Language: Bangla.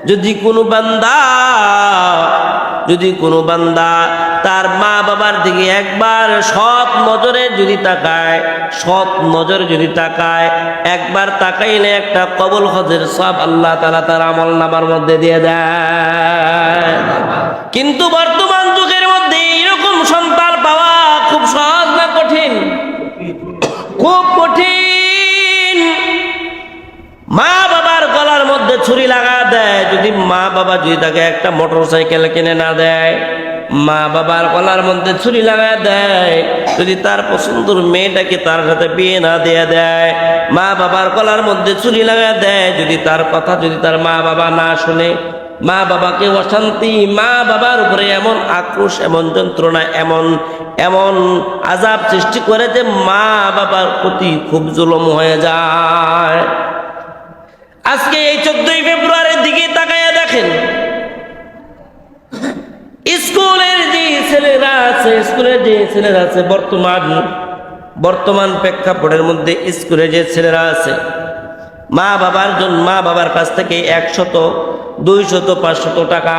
যদি কোনো বান্দা তার মা বাবার দিকে একবার সৎ নজরে যদি তাকায় একবার তাকাইলে একটা কবুল হজের সব আল্লাহ তাআলা তার আমল নামার মধ্যে দিয়ে দেয়। কিন্তু বর্তমান যুগের মধ্যে এরকম সন্তান পাওয়া খুব সহজ না কঠিন? খুব কঠিন। মা বাবার গলার মধ্যে ছুরি লাগা দেয়, যদি মা বাবা যদি তাকে একটা মোটরসাইকেল কিনে না দেয়, মা বাবার গলার মধ্যে ছুরি লাগা দেয় যদি তার পছন্দের মেয়েটাকে তার সাথে বিয়ে না দিয়ে দেয়, মা বাবার গলার মধ্যে ছুরি লাগা দেয় যদি তার কথা যদি তার মা বাবা না শুনে, মা বাবাকে অশান্তি, মা বাবার উপরে এমন আক্রোশ, এমন যন্ত্রণা, এমন আযাব সৃষ্টি করে যে মা বাবার প্রতি খুব জুলুম হয়ে যায়। আজকে এই 14 ফেব্রুয়ারির দিকে তাকায়া দেখেন, স্কুলের যে ছেলেরা আছে বর্তমান প্রেক্ষাপটের মধ্যে স্কুলের যে ছেলেরা আছে, মা বাবার কাছ থেকে 100, 200, 500 টাকা